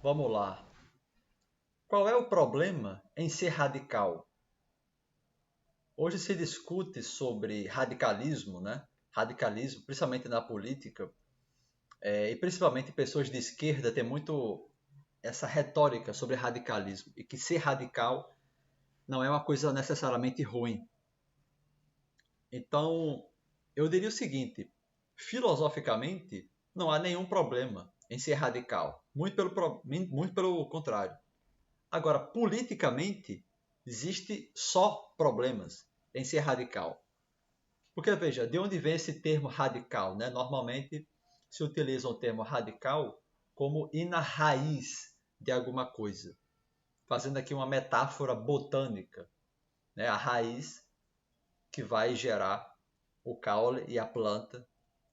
Vamos lá. Qual é o problema em ser radical? Hoje se discute sobre radicalismo, né? Radicalismo, principalmente na política, e principalmente pessoas de esquerda têm muito essa retórica sobre radicalismo e que ser radical não é uma coisa necessariamente ruim. Então, eu diria o seguinte: filosoficamente, não há nenhum problema em ser radical. Muito pelo contrário. Agora, politicamente, existe só problemas em ser radical. Porque, veja, de onde vem esse termo radical? Né? Normalmente se utiliza o termo radical como ir na raiz de alguma coisa. Fazendo aqui uma metáfora botânica. Né? A raiz que vai gerar o caule e a planta.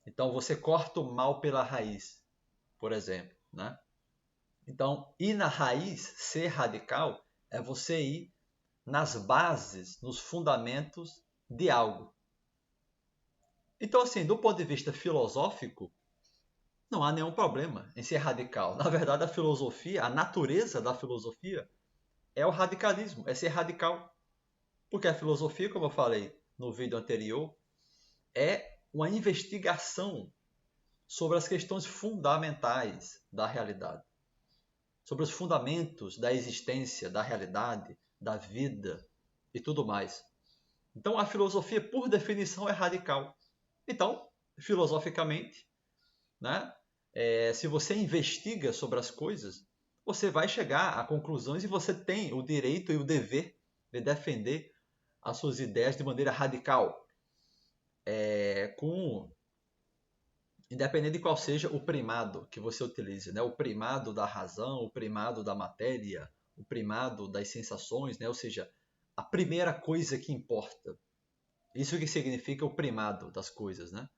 Então, você corta o mal pela raiz, por exemplo. Né? Então, ir na raiz, ser radical, é você ir nas bases, nos fundamentos de algo. Então, assim, do ponto de vista filosófico, não há nenhum problema em ser radical. Na verdade, a filosofia, a natureza da filosofia é o radicalismo, é ser radical. Porque a filosofia, como eu falei no vídeo anterior, é uma investigação sobre as questões fundamentais da realidade, sobre os fundamentos da existência, da realidade, da vida e tudo mais. Então, a filosofia, por definição, é radical. Então, filosoficamente, né, se você investiga sobre as coisas, você vai chegar a conclusões e você tem o direito e o dever de defender as suas ideias de maneira radical, com independente de qual seja o primado que você utilize, né? O primado da razão, o primado da matéria, o primado das sensações, né? Ou seja, a primeira coisa que importa. Isso que significa o primado das coisas, né?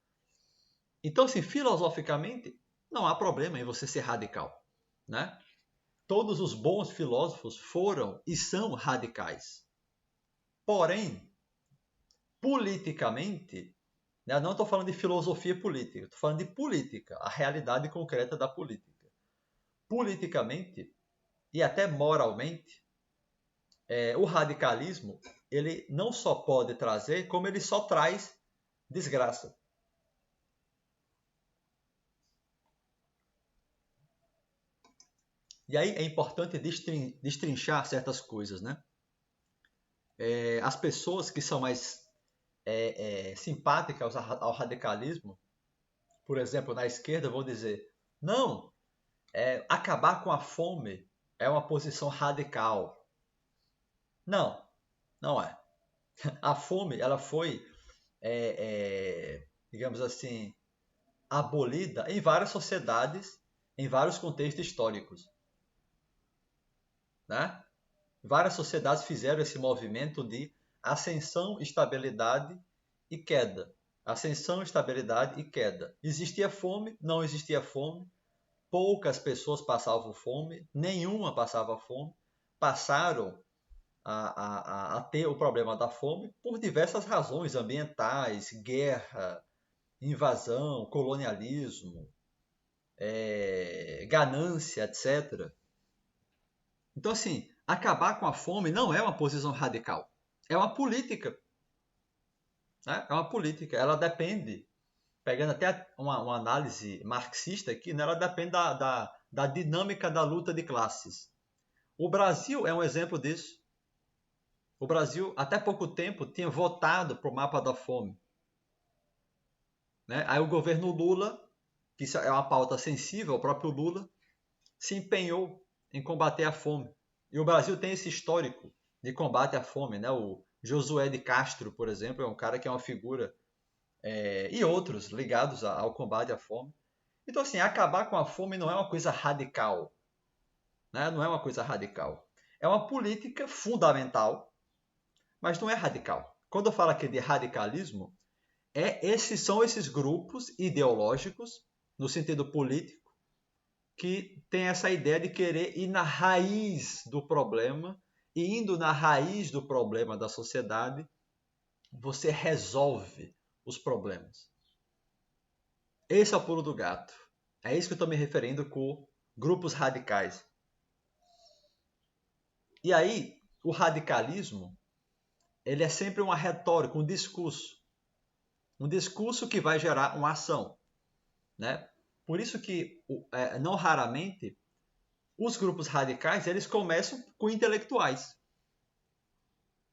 Então, assim, filosoficamente, não há problema em você ser radical, né? Todos os bons filósofos foram e são radicais. Porém, politicamente, né, não estou falando de filosofia política, estou falando de política, a realidade concreta da política. Politicamente e até moralmente, o radicalismo ele não só pode trazer, como ele só traz desgraça. E aí é importante destrinchar certas coisas, né? As pessoas que são mais simpáticas ao radicalismo, por exemplo, na esquerda, vão dizer: não, acabar com a fome é uma posição radical. Não, não é. A fome ela foi, digamos assim, abolida em várias sociedades, em vários contextos históricos. Né? Várias sociedades fizeram esse movimento de ascensão, estabilidade e queda. Ascensão, estabilidade e queda. Existia fome, não existia fome, poucas pessoas passavam fome, nenhuma passava fome, passaram a ter o problema da fome por diversas razões ambientais, guerra, invasão, colonialismo, ganância, etc. Então, assim, acabar com a fome não é uma posição radical, é uma política. Né? É uma política, ela depende, pegando até uma análise marxista aqui, né? Ela depende da dinâmica da luta de classes. O Brasil é um exemplo disso. O Brasil, até pouco tempo, tinha votado para o mapa da fome. Né? Aí o governo Lula, que isso é uma pauta sensível, o próprio Lula, se empenhou em combater a fome. E o Brasil tem esse histórico de combate à fome. Né? O Josué de Castro, por exemplo, é um cara que é uma figura, e outros ligados ao combate à fome. Então, assim, acabar com a fome não é uma coisa radical. Né? Não é uma coisa radical. É uma política fundamental, mas não é radical. Quando eu falo aqui de radicalismo, são esses grupos ideológicos, no sentido político, que tem essa ideia de querer ir na raiz do problema, e indo na raiz do problema da sociedade, você resolve os problemas. Esse é o pulo do gato. É isso que eu estou me referindo com grupos radicais. E aí, o radicalismo, ele é sempre uma retórica, um discurso. Um discurso que vai gerar uma ação, né? Por isso que, não raramente, os grupos radicais, eles começam com intelectuais.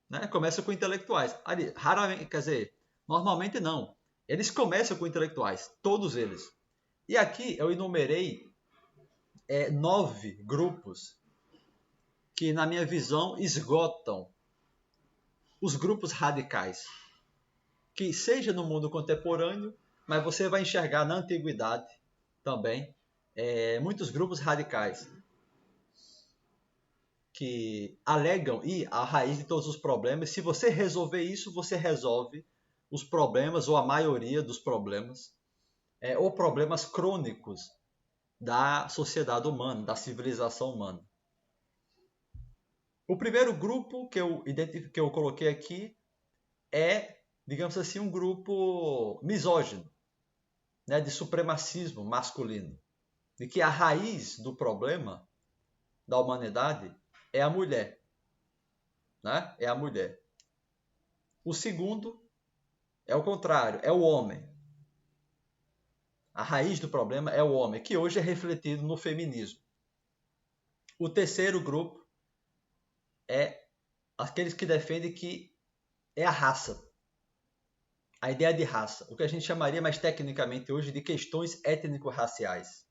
Né? Começam com intelectuais. Ali, raramente, quer dizer, normalmente não. Eles começam com intelectuais, todos eles. E aqui eu enumerei 9 grupos que, na minha visão, esgotam os grupos radicais. Que seja no mundo contemporâneo, mas você vai enxergar na antiguidade também muitos grupos radicais que alegam ir à raiz de todos os problemas. Se você resolver isso, você resolve os problemas, ou a maioria dos problemas, ou problemas crônicos da sociedade humana, da civilização humana. O primeiro grupo que eu coloquei aqui é, digamos assim, um grupo misógino, né, de supremacismo masculino, de que a raiz do problema da humanidade é a mulher, né? É a mulher. O segundo é o contrário, é o homem. A raiz do problema é o homem, que hoje é refletido no feminismo. O terceiro grupo é aqueles que defendem que é a raça, a ideia de raça, o que a gente chamaria mais tecnicamente hoje de questões étnico-raciais.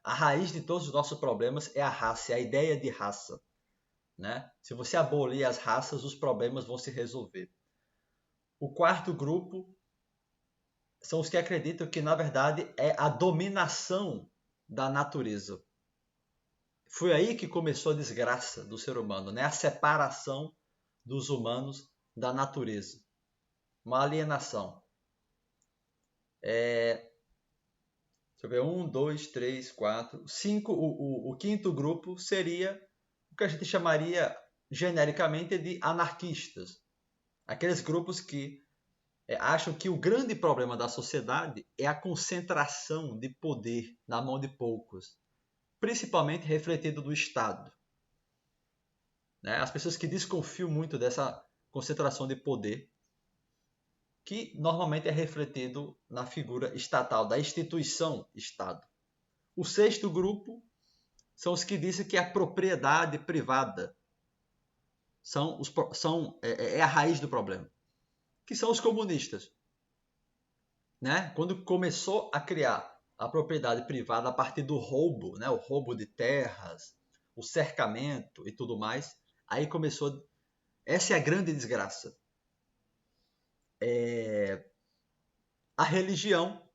A raiz de todos os nossos problemas é a raça, é a ideia de raça. Né? Se você abolir as raças, os problemas vão se resolver. O quarto grupo são os que acreditam que, na verdade, é a dominação da natureza. Foi aí que começou a desgraça do ser humano, né? A separação dos humanos da natureza. Uma alienação. Deixa eu ver, 1, 2, 3, 4, 5. O quinto grupo seria o que a gente chamaria genericamente de anarquistas. Aqueles grupos que acham que o grande problema da sociedade é a concentração de poder na mão de poucos, principalmente refletido do Estado. Né? As pessoas que desconfiam muito dessa concentração de poder, que normalmente é refletido na figura estatal, da instituição Estado. O sexto grupo são os que dizem que a propriedade privada é a raiz do problema, que são os comunistas. Né? Quando começou a criar a propriedade privada a partir do roubo, né? O roubo de terras, o cercamento e tudo mais, aí começou. Essa é a grande desgraça. A religião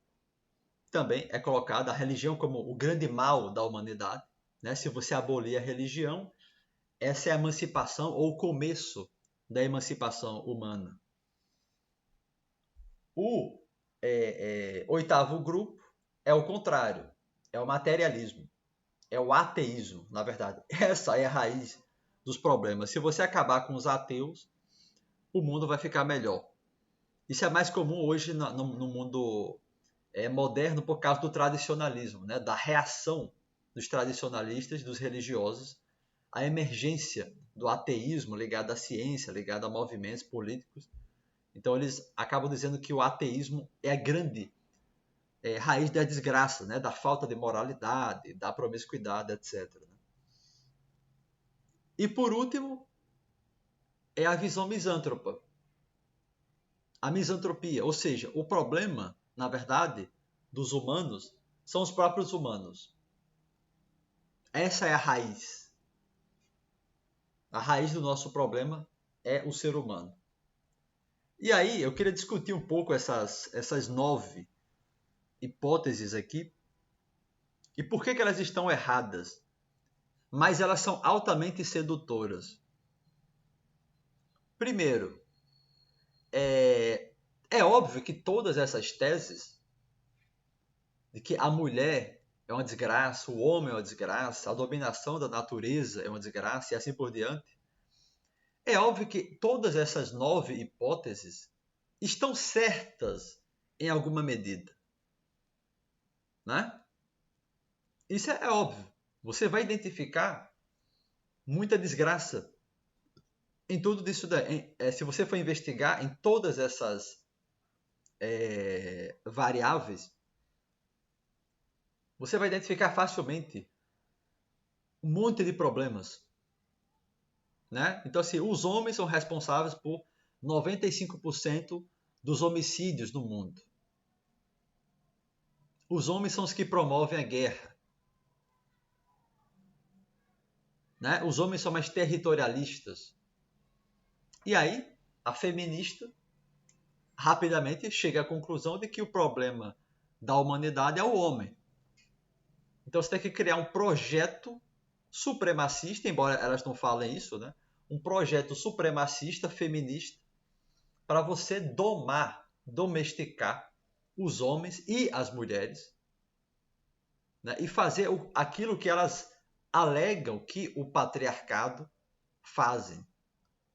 também é colocada, a religião como o grande mal da humanidade. Né? Se você abolir a religião, essa é a emancipação ou o começo da emancipação humana. O oitavo grupo é o contrário, é o materialismo, é o ateísmo, na verdade. Essa é a raiz dos problemas. Se você acabar com os ateus, o mundo vai ficar melhor. Isso é mais comum hoje no mundo moderno por causa do tradicionalismo, né? Da reação dos tradicionalistas, dos religiosos, à emergência do ateísmo ligado à ciência, ligado a movimentos políticos. Então eles acabam dizendo que o ateísmo é a grande raiz da desgraça, né? Da falta de moralidade, da promiscuidade, etc. E por último, é a visão misântropa. A misantropia, ou seja, o problema, na verdade, dos humanos são os próprios humanos. Essa é a raiz. A raiz do nosso problema é o ser humano. E aí, eu queria discutir um pouco essas 9 hipóteses aqui e por que elas estão erradas, mas elas são altamente sedutoras. Primeiro, é óbvio que todas essas teses de que a mulher é uma desgraça, o homem é uma desgraça, a dominação da natureza é uma desgraça e assim por diante, é óbvio que todas essas 9 hipóteses estão certas em alguma medida. Né? Isso é óbvio. Você vai identificar muita desgraça em tudo isso daí, se você for investigar em todas essas variáveis, você vai identificar facilmente um monte de problemas, né? Então, assim, os homens são responsáveis por 95% dos homicídios no mundo. Os homens são os que promovem a guerra, né? Os homens são mais territorialistas. E aí, a feminista rapidamente chega à conclusão de que o problema da humanidade é o homem. Então você tem que criar um projeto supremacista, embora elas não falem isso, né? Um projeto supremacista feminista para você domesticar os homens e as mulheres, né? E fazer aquilo que elas alegam que o patriarcado fazem,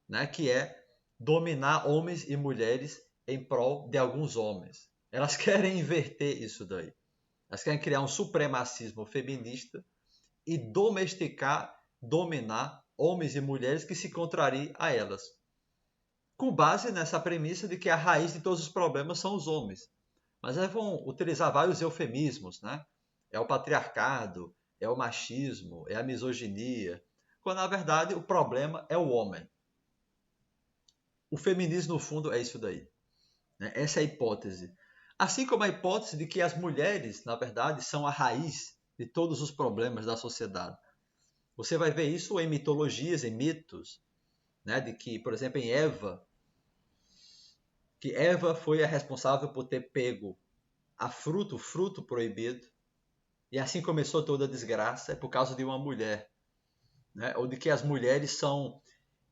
né? Que é dominar homens e mulheres em prol de alguns homens. Elas querem inverter isso daí. Elas querem criar um supremacismo feminista e domesticar, dominar homens e mulheres que se contrariem a elas. Com base nessa premissa de que a raiz de todos os problemas são os homens. Mas elas vão utilizar vários eufemismos, né? É o patriarcado, é o machismo, é a misoginia, quando na verdade o problema é o homem. O feminismo, no fundo, é isso daí, né? Essa é a hipótese. Assim como a hipótese de que as mulheres, na verdade, são a raiz de todos os problemas da sociedade. Você vai ver isso em mitologias, em mitos, né? De que, por exemplo, em Eva, que Eva foi a responsável por ter pego o fruto proibido, e assim começou toda a desgraça, é por causa de uma mulher, né? Ou de que as mulheres são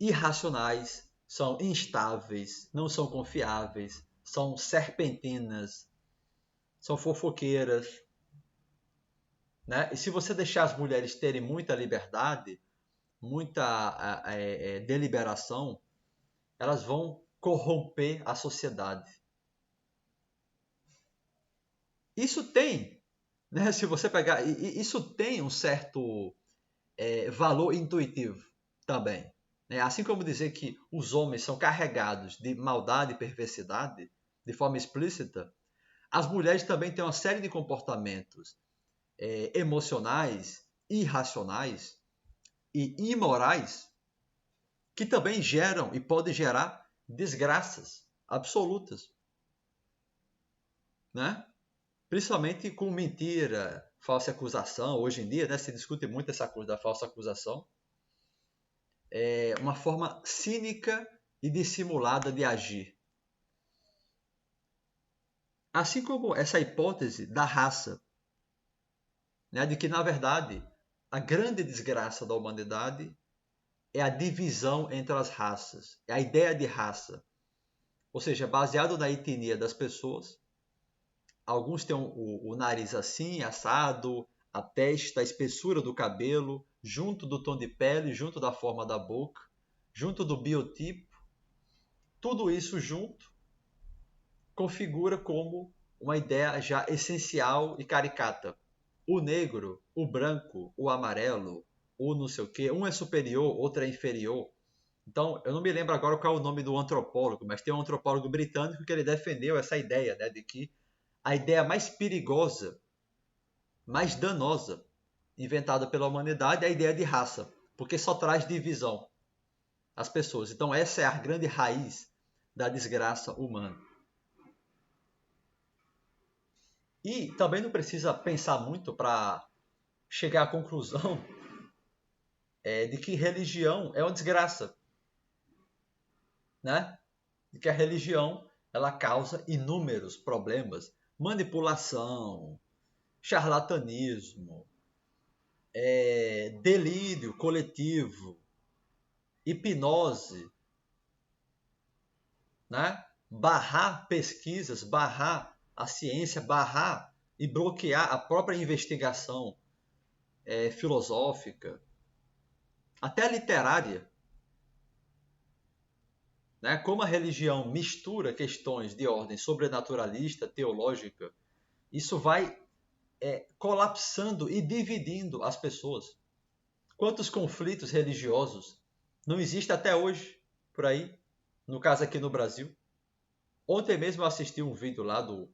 irracionais, são instáveis, não são confiáveis, são serpentinas, são fofoqueiras, né? E se você deixar as mulheres terem muita liberdade, muita deliberação, elas vão corromper a sociedade. Isso tem, né? Se você pegar, isso tem um certo valor intuitivo também, né? Assim como dizer que os homens são carregados de maldade e perversidade de forma explícita, as mulheres também têm uma série de comportamentos emocionais, irracionais e imorais que também geram e podem gerar desgraças absolutas, né? Principalmente com mentira, falsa acusação. Hoje em dia, né, se discute muito essa coisa da falsa acusação. É uma forma cínica e dissimulada de agir. Assim como essa hipótese da raça, né, de que, na verdade, a grande desgraça da humanidade é a divisão entre as raças, é a ideia de raça. Ou seja, baseado na etnia das pessoas. Alguns têm o nariz assim, assado, a testa, a espessura do cabelo, junto do tom de pele, junto da forma da boca, junto do biotipo. Tudo isso junto configura como uma ideia já essencial e caricata. O negro, o branco, o amarelo, o não sei o quê, um é superior, outro é inferior. Então, eu não me lembro agora qual é o nome do antropólogo, mas tem um antropólogo britânico que ele defendeu essa ideia, né, de que a ideia mais perigosa, mais danosa, inventada pela humanidade é a ideia de raça, porque só traz divisão às pessoas. Então essa é a grande raiz da desgraça humana. E também não precisa pensar muito para chegar à conclusão de que religião é uma desgraça, né? De que a religião ela causa inúmeros problemas, manipulação, charlatanismo, delírio coletivo, hipnose, né? Barrar pesquisas, barrar a ciência, barrar e bloquear a própria investigação filosófica, até literária. Né? Como a religião mistura questões de ordem sobrenaturalista, teológica, isso vai colapsando e dividindo as pessoas. Quantos conflitos religiosos não existem até hoje? por aí. No caso aqui no Brasil. Ontem mesmo eu assisti um vídeo lá do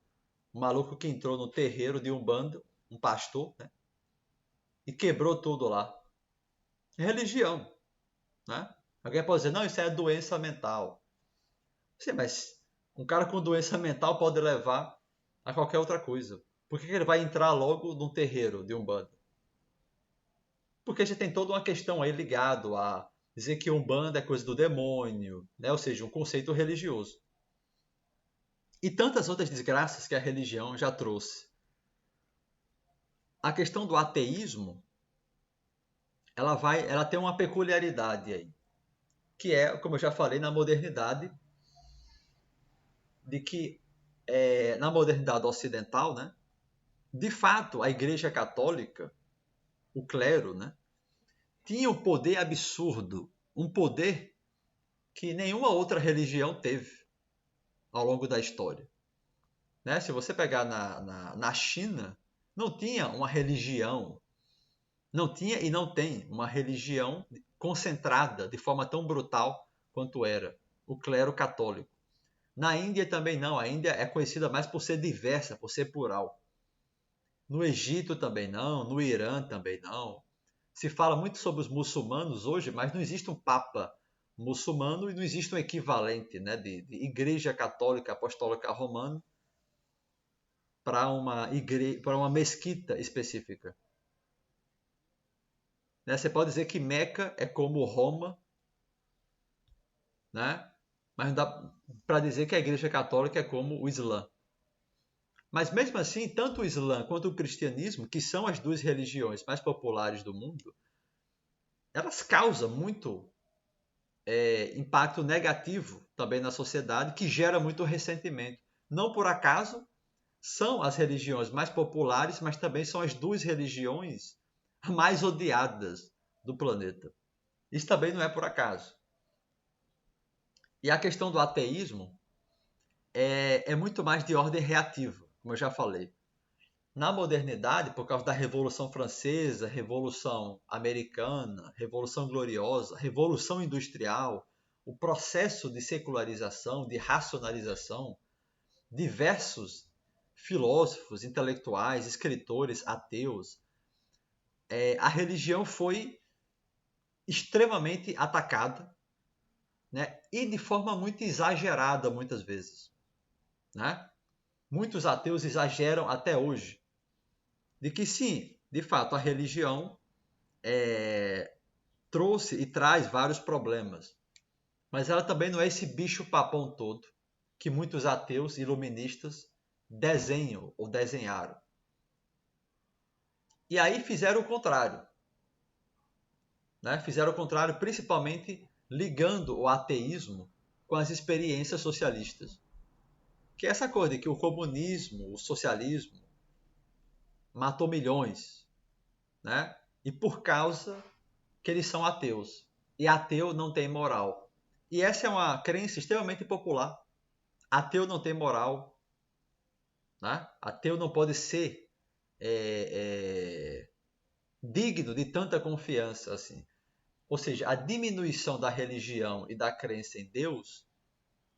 maluco que entrou no terreiro de Umbanda, um pastor, né? E quebrou tudo lá. Religião, né? Alguém pode dizer, não, isso é doença mental. Sim, mas um cara com doença mental pode levar a qualquer outra coisa. Por que ele vai entrar logo num terreiro de Umbanda? Porque já tem toda uma questão aí ligado a dizer que Umbanda é coisa do demônio, né? Ou seja, um conceito religioso. E tantas outras desgraças que a religião já trouxe. A questão do ateísmo, ela tem uma peculiaridade aí, que é, como eu já falei, na modernidade, de que na modernidade ocidental, né, de fato, a Igreja Católica, o clero, né, tinha um poder absurdo, um poder que nenhuma outra religião teve ao longo da história. Né? Se você pegar na China, não tinha uma religião, não tinha e não tem uma religião concentrada de forma tão brutal quanto era o clero católico. Na Índia também não, a Índia é conhecida mais por ser diversa, por ser plural. No Egito também não, no Irã também não. Se fala muito sobre os muçulmanos hoje, mas não existe um papa muçulmano e não existe um equivalente, né, de Igreja Católica Apostólica Romana para uma mesquita específica. Né? Você pode dizer que Meca é como Roma, né? Mas não dá para dizer que a Igreja Católica é como o Islã. Mas mesmo assim, tanto o Islã quanto o cristianismo, que são as duas religiões mais populares do mundo, elas causam muito impacto negativo também na sociedade, que gera muito ressentimento. Não por acaso são as religiões mais populares, mas também são as duas religiões mais odiadas do planeta. Isso também não é por acaso. E a questão do ateísmo é muito mais de ordem reativa, como eu já falei. Na modernidade, por causa da Revolução Francesa, Revolução Americana, Revolução Gloriosa, Revolução Industrial, o processo de secularização, de racionalização, diversos filósofos, intelectuais, escritores, ateus, a religião foi extremamente atacada, né? E de forma muito exagerada muitas vezes. Né? Muitos ateus exageram até hoje de que sim, de fato, a religião trouxe e traz vários problemas, mas ela também não é esse bicho papão todo que muitos ateus iluministas desenham ou desenharam. E aí fizeram o contrário. Né? Fizeram o contrário, principalmente ligando o ateísmo com as experiências socialistas. Que é essa coisa de que o comunismo, o socialismo, matou milhões, né? E por causa que eles são ateus. E ateu não tem moral. E essa é uma crença extremamente popular. Ateu não tem moral. Né? Ateu não pode ser digno de tanta confiança assim. Ou seja, a diminuição da religião e da crença em Deus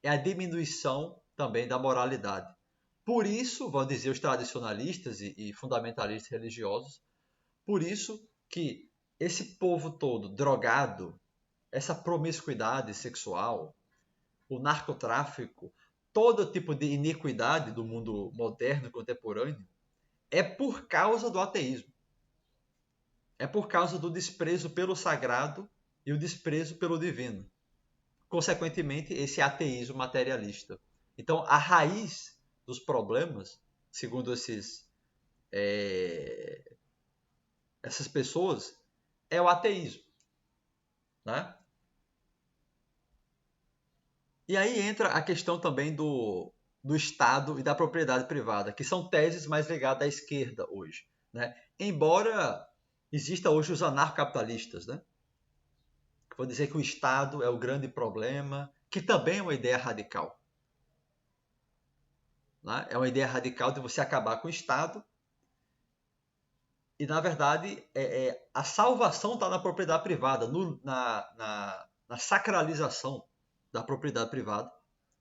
é a diminuição também da moralidade. Por isso, vão dizer os tradicionalistas e fundamentalistas religiosos, por isso que esse povo todo drogado, essa promiscuidade sexual, o narcotráfico, todo tipo de iniquidade do mundo moderno e contemporâneo, é por causa do ateísmo. É por causa do desprezo pelo sagrado e o desprezo pelo divino. Consequentemente, esse ateísmo materialista. Então, a raiz dos problemas, segundo essas pessoas, é o ateísmo. Né? E aí entra a questão também do Estado e da propriedade privada, que são teses mais ligadas à esquerda hoje. Né? Embora exista hoje os anarcapitalistas, né? Que vão dizer que o Estado é o grande problema, que também é uma ideia radical. Né? É uma ideia radical de você acabar com o Estado e, na verdade, a salvação está na propriedade privada, na sacralização da propriedade privada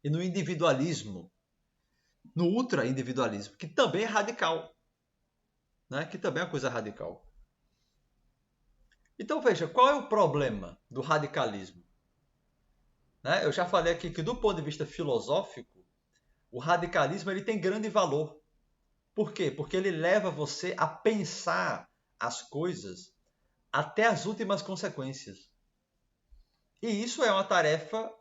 e no individualismo, no ultra-individualismo, que também é radical, né? Que também é uma coisa radical. Então veja, qual é o problema do radicalismo? Né? Eu já falei aqui que do ponto de vista filosófico, o radicalismo ele tem grande valor. Por quê? Porque ele leva você a pensar as coisas até as últimas consequências. E isso é uma tarefa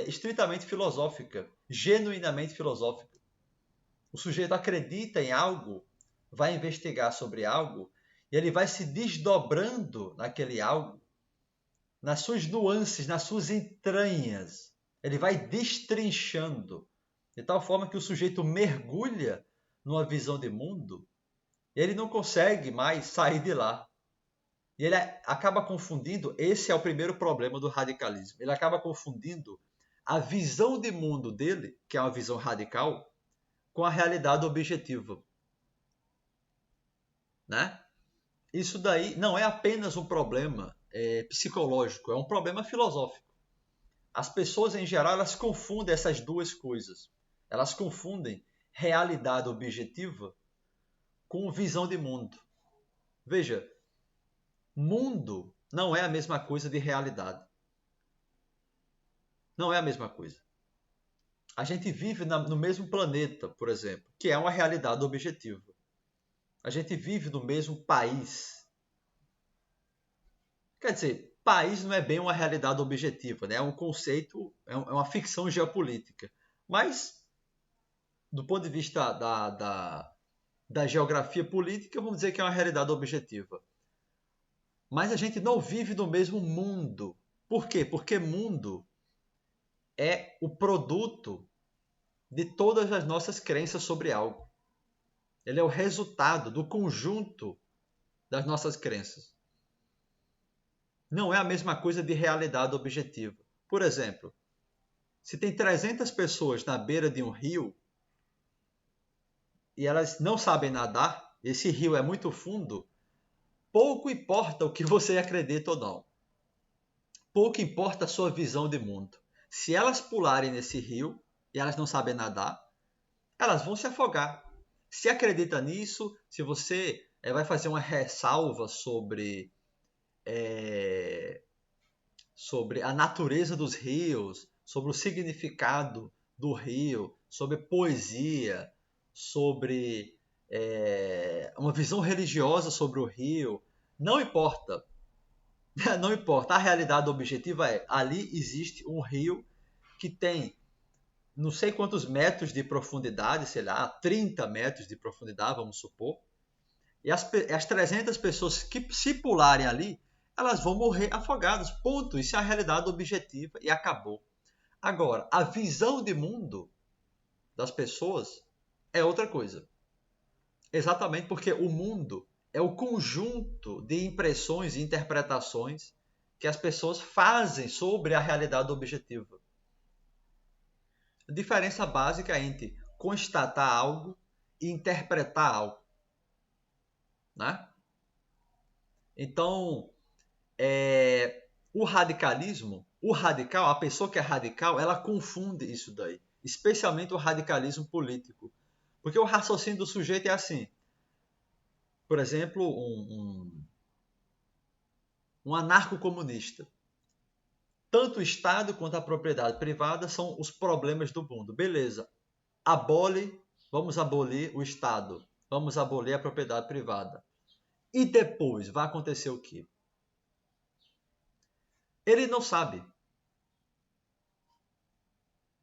estritamente filosófica, genuinamente filosófica. O sujeito acredita em algo, vai investigar sobre algo, e ele vai se desdobrando naquele algo, nas suas nuances, nas suas entranhas. Ele vai destrinchando, de tal forma que o sujeito mergulha numa visão de mundo, e ele não consegue mais sair de lá. E ele acaba confundindo, esse é o primeiro problema do radicalismo, ele acaba confundindo a visão de mundo dele, que é uma visão radical, com a realidade objetiva. Né? Isso daí não é apenas um problema psicológico, é um problema filosófico. As pessoas, em geral, elas confundem essas duas coisas. Elas confundem realidade objetiva com visão de mundo. Veja, mundo não é a mesma coisa de realidade. Não é a mesma coisa. A gente vive no mesmo planeta, por exemplo, que é uma realidade objetiva. A gente vive no mesmo país. Quer dizer, país não é bem uma realidade objetiva, né? É um conceito, é uma ficção geopolítica. Mas, do ponto de vista da geografia política, vamos dizer que é uma realidade objetiva. Mas a gente não vive no mesmo mundo. Por quê? Porque mundo é o produto de todas as nossas crenças sobre algo. Ele é o resultado do conjunto das nossas crenças. Não é a mesma coisa de realidade objetiva. Por exemplo, se tem 300 pessoas na beira de um rio e elas não sabem nadar, esse rio é muito fundo, pouco importa o que você acredita ou não. Pouco importa a sua visão de mundo. Se elas pularem nesse rio e elas não sabem nadar, elas vão se afogar. Se acredita nisso, se você vai fazer uma ressalva sobre a natureza dos rios, sobre o significado do rio, sobre poesia, sobre uma visão religiosa sobre o rio, não importa. Não importa. A realidade objetiva é, ali existe um rio que tem não sei quantos metros de profundidade, sei lá, 30 metros de profundidade, vamos supor. E as 300 pessoas que se pularem ali, elas vão morrer afogadas. Ponto. Isso é a realidade objetiva e acabou. Agora, a visão de mundo das pessoas é outra coisa. Exatamente porque o mundo é o conjunto de impressões e interpretações que as pessoas fazem sobre a realidade objetiva. A diferença básica entre constatar algo e interpretar algo. Né? Então, o radicalismo, o radical, a pessoa que é radical, ela confunde isso daí. Especialmente o radicalismo político. Porque o raciocínio do sujeito é assim. Por exemplo, um anarcocomunista. Tanto o Estado quanto a propriedade privada são os problemas do mundo. Beleza. Vamos abolir o Estado. Vamos abolir a propriedade privada. E depois vai acontecer o quê? Ele não sabe.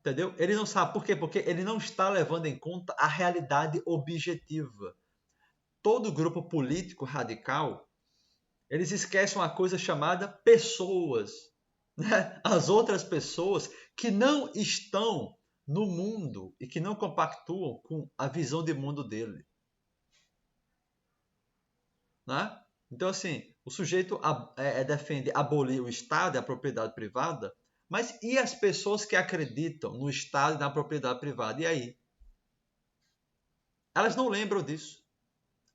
Entendeu? Ele não sabe. Por quê? Porque ele não está levando em conta a realidade objetiva. Todo grupo político radical, eles esquecem uma coisa chamada pessoas. Né? As outras pessoas que não estão no mundo e que não compactuam com a visão de mundo dele. Né? Então, assim, o sujeito defende abolir o Estado e a propriedade privada, mas e as pessoas que acreditam no Estado e na propriedade privada? E aí? Elas não lembram disso.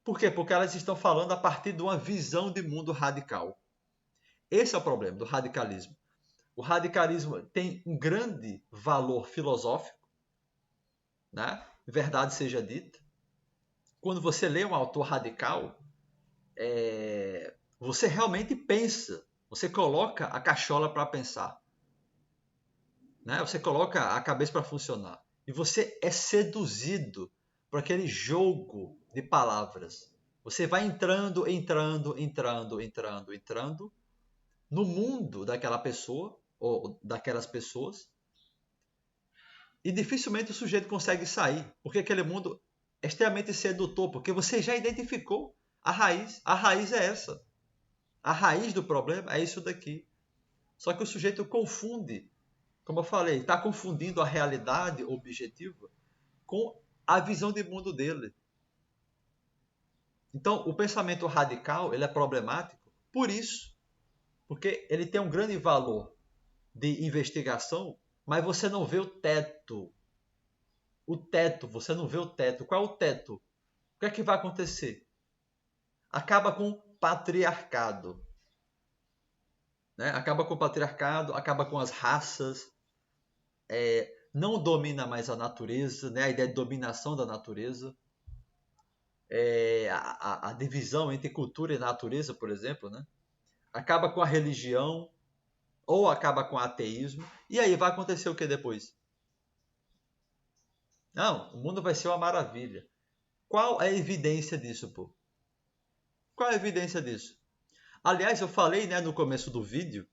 Por quê? Porque elas estão falando a partir de uma visão de mundo radical. Esse é o problema do radicalismo. O radicalismo tem um grande valor filosófico, né? Verdade seja dita. Quando você lê um autor radical, você realmente pensa, você coloca a cachola para pensar, né? Você coloca a cabeça para funcionar. E você é seduzido por aquele jogo de palavras. Você vai entrando no mundo daquela pessoa ou daquelas pessoas e dificilmente o sujeito consegue sair, porque aquele mundo é extremamente sedutor, porque você já identificou a raiz. A raiz é essa. A raiz do problema é isso daqui. Só que o sujeito confunde, como eu falei, está confundindo a realidade objetiva com a visão de mundo dele. Então, o pensamento radical ele é problemático por isso, porque ele tem um grande valor de investigação, mas você não vê o teto. O teto, você não vê o teto. Qual é o teto? O que é que vai acontecer? Acaba com o patriarcado. Né? Acaba com o patriarcado, acaba com as raças, não domina mais a natureza, né? A ideia de dominação da natureza, a divisão entre cultura e natureza, por exemplo, né? Acaba com a religião ou acaba com o ateísmo. E aí vai acontecer o que depois? Não, o mundo vai ser uma maravilha. Qual é a evidência disso, pô? Qual é a evidência disso? Aliás, eu falei, né, no começo do vídeo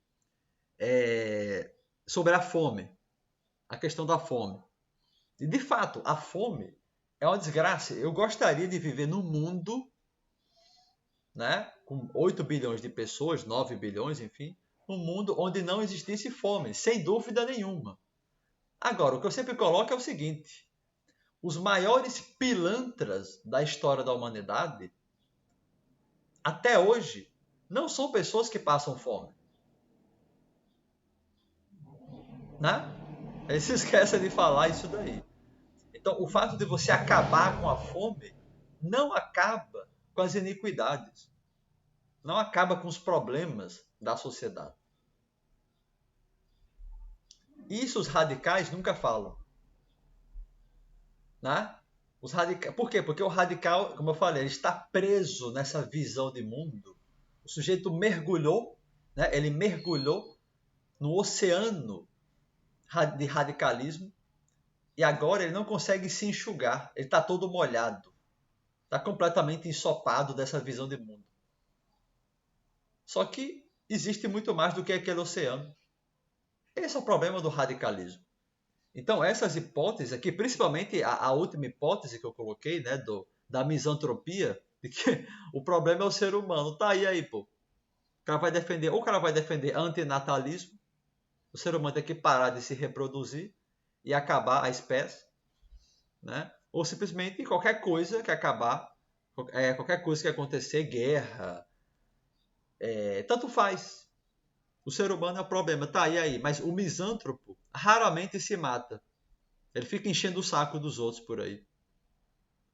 sobre a fome, a questão da fome. E, de fato, a fome é uma desgraça. Eu gostaria de viver num mundo, né, com 8 bilhões de pessoas, 9 bilhões, enfim, um mundo onde não existisse fome, sem dúvida nenhuma. Agora, o que eu sempre coloco é o seguinte: os maiores pilantras da história da humanidade, até hoje, não são pessoas que passam fome. Né? Eles se esquecem de falar isso daí. Então, o fato de você acabar com a fome não acaba com as iniquidades, não acaba com os problemas da sociedade. Isso os radicais nunca falam. Né? Por quê? Porque o radical, como eu falei, ele está preso nessa visão de mundo. O sujeito mergulhou, né? Ele mergulhou no oceano de radicalismo e agora ele não consegue se enxugar. Ele está todo molhado. Está completamente ensopado dessa visão de mundo. Só que existe muito mais do que aquele oceano. Esse é o problema do radicalismo. Então, essas hipóteses aqui, principalmente a última hipótese que eu coloquei, né, da misantropia, de que o problema é o ser humano. Tá aí, pô. O cara vai defender, ou o cara vai defender antinatalismo, o ser humano tem que parar de se reproduzir e acabar a espécie, né? Ou simplesmente qualquer coisa que acabar, qualquer coisa que acontecer, guerra, tanto faz. O ser humano é o problema, tá aí. Mas o misântropo raramente se mata. Ele fica enchendo o saco dos outros por aí.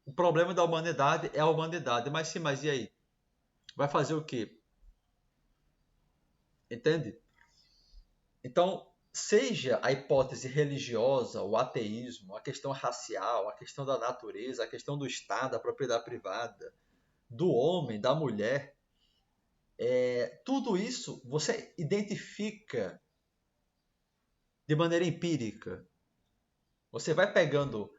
O problema da humanidade é a humanidade. Mas sim, mas e aí? Vai fazer o quê? Entende? Então, seja a hipótese religiosa, o ateísmo, a questão racial, a questão da natureza, a questão do Estado, da propriedade privada, do homem, da mulher, tudo isso você identifica de maneira empírica. Você vai pegando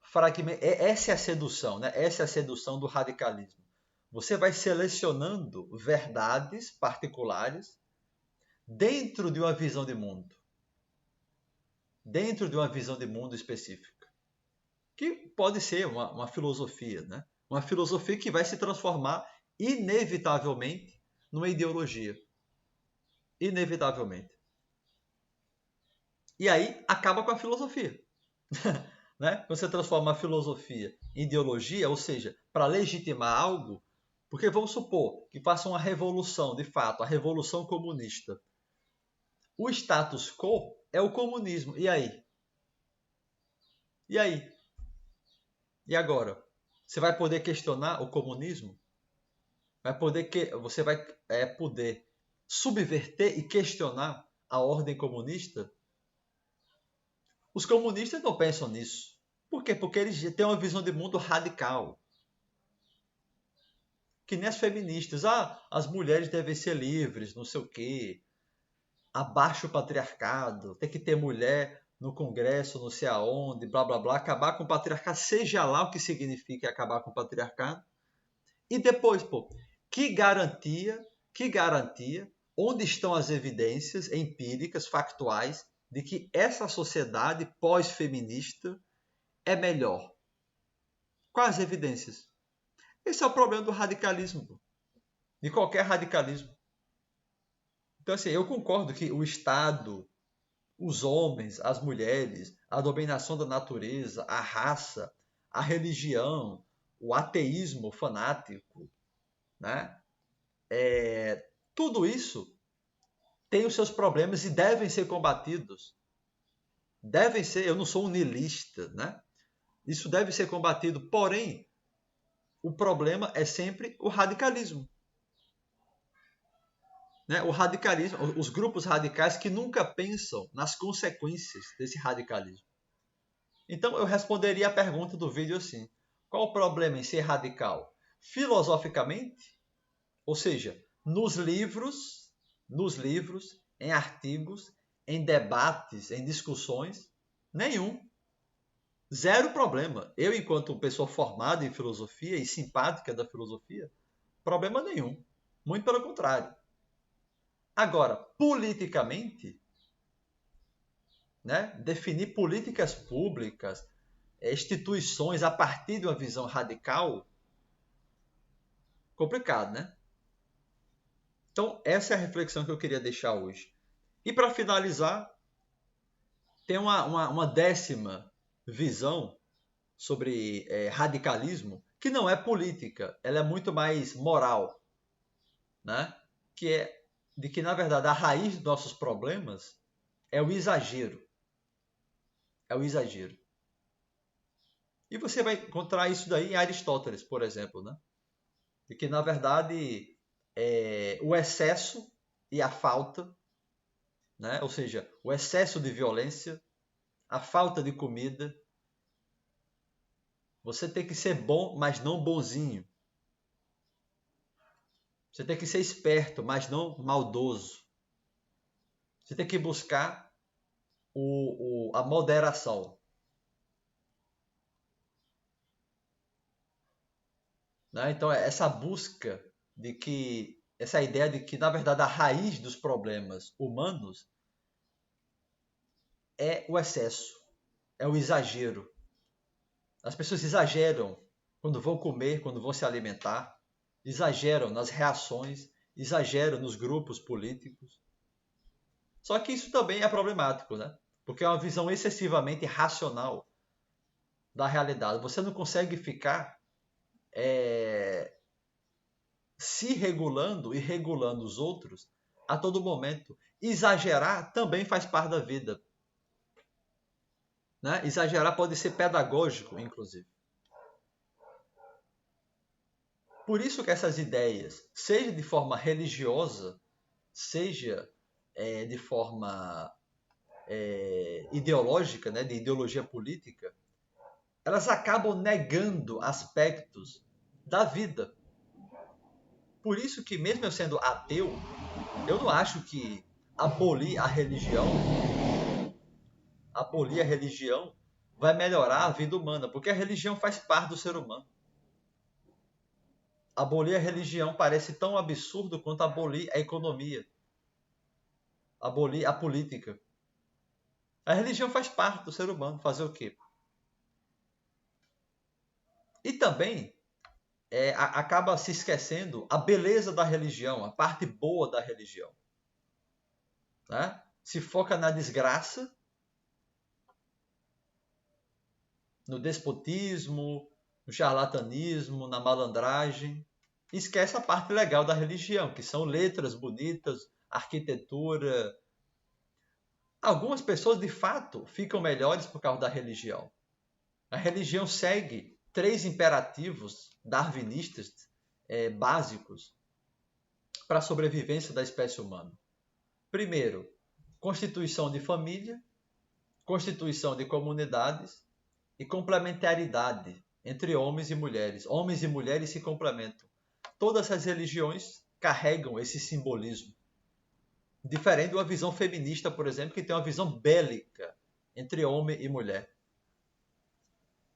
fragmentos. Essa é a sedução, né? Essa é a sedução do radicalismo. Você vai selecionando verdades particulares dentro de uma visão de mundo. Dentro de uma visão de mundo específica. Que pode ser uma filosofia, né? Uma filosofia que vai se transformar inevitavelmente numa ideologia. Inevitavelmente. E aí acaba com a filosofia. Né? Você transforma a filosofia em ideologia, ou seja, para legitimar algo, porque vamos supor que faça uma revolução, de fato, a revolução comunista. O status quo é o comunismo. E aí? E aí? E agora? Você vai poder questionar o comunismo? Você vai poder subverter e questionar a ordem comunista, os comunistas não pensam nisso. Por quê? Porque eles têm uma visão de mundo radical. Que nem as feministas. As mulheres devem ser livres, não sei o quê. Abaixo o patriarcado. Tem que ter mulher no Congresso, não sei aonde, blá, blá, blá. Acabar com o patriarcado, seja lá o que significa acabar com o patriarcado. E depois, que garantia, onde estão as evidências empíricas, factuais, de que essa sociedade pós-feminista é melhor? Quais as evidências? Esse é o problema do radicalismo, de qualquer radicalismo. Então, assim, eu concordo que o Estado, os homens, as mulheres, a dominação da natureza, a raça, a religião, o ateísmo fanático, né? Tudo isso tem os seus problemas e devem ser combatidos. Devem ser, eu não sou um niilista, né? Isso deve ser combatido, porém, o problema é sempre o radicalismo. Né? O radicalismo, os grupos radicais que nunca pensam nas consequências desse radicalismo. Então, eu responderia a pergunta do vídeo assim: qual o problema em ser radical? Filosoficamente, ou seja, nos livros, em artigos, em debates, em discussões, nenhum. Zero problema. Eu, enquanto pessoa formada em filosofia e simpática da filosofia, problema nenhum. Muito pelo contrário. Agora, politicamente, né, definir políticas públicas, instituições a partir de uma visão radical, complicado, né? Então, essa é a reflexão que eu queria deixar hoje. E para finalizar, tem uma décima visão sobre radicalismo, que não é política, ela é muito mais moral, né? Que é de que, na verdade, a raiz dos nossos problemas é o exagero. É o exagero. E você vai encontrar isso daí em Aristóteles, por exemplo, né? De que, na verdade, o excesso e a falta, né? Ou seja, o excesso de violência, a falta de comida, você tem que ser bom, mas não bonzinho. Você tem que ser esperto, mas não maldoso. Você tem que buscar a moderação. Né? Então, essa busca de que, essa ideia de que, na verdade, a raiz dos problemas humanos é o excesso, é o exagero. As pessoas exageram quando vão comer, quando vão se alimentar, exageram nas reações, exageram nos grupos políticos. Só que isso também é problemático, né? Porque é uma visão excessivamente racional da realidade. Você não consegue ficar se regulando e regulando os outros a todo momento. Exagerar também faz parte da vida. Né? Exagerar pode ser pedagógico, inclusive. Por isso que essas ideias, seja de forma religiosa, seja de forma ideológica, né, de ideologia política, elas acabam negando aspectos da vida. Por isso que, mesmo eu sendo ateu, eu não acho que abolir a religião vai melhorar a vida humana, porque a religião faz parte do ser humano. Abolir a religião parece tão absurdo quanto abolir a economia, abolir a política. A religião faz parte do ser humano, fazer o quê? E também acaba se esquecendo a beleza da religião, a parte boa da religião. Né? Se foca na desgraça, no despotismo, no charlatanismo, na malandragem. E esquece a parte legal da religião, que são letras bonitas, arquitetura. Algumas pessoas, de fato, ficam melhores por causa da religião. A religião segue 3 imperativos darwinistas básicos para a sobrevivência da espécie humana. Primeiro, constituição de família, constituição de comunidades e complementaridade entre homens e mulheres. Homens e mulheres se complementam. Todas as religiões carregam esse simbolismo. Diferente de uma visão feminista, por exemplo, que tem uma visão bélica entre homem e mulher.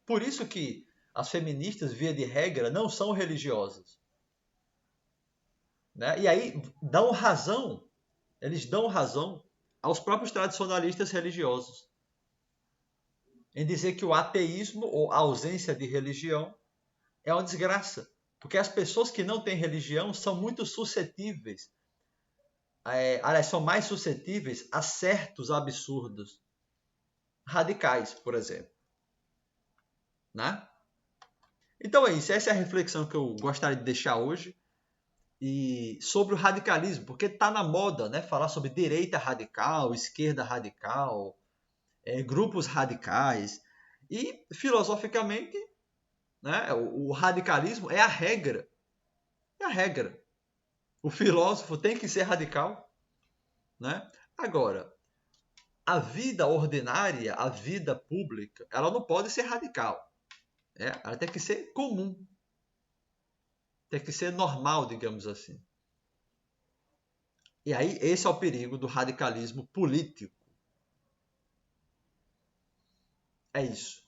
Por isso que as feministas, via de regra, não são religiosas. Né? E aí eles dão razão aos próprios tradicionalistas religiosos em dizer que o ateísmo ou a ausência de religião é uma desgraça. Porque as pessoas que não têm religião são muito suscetíveis, aliás, são mais suscetíveis a certos absurdos radicais, por exemplo. Né? Então é isso, essa é a reflexão que eu gostaria de deixar hoje. E sobre o radicalismo, porque está na moda, né, falar sobre direita radical, esquerda radical, grupos radicais. E, filosoficamente, né, o radicalismo é a regra. É a regra. O filósofo tem que ser radical. Né? Agora, a vida ordinária, a vida pública, ela não pode ser radical. Ela tem que ser comum. Tem que ser normal, digamos assim. E aí, esse é o perigo do radicalismo político. É isso.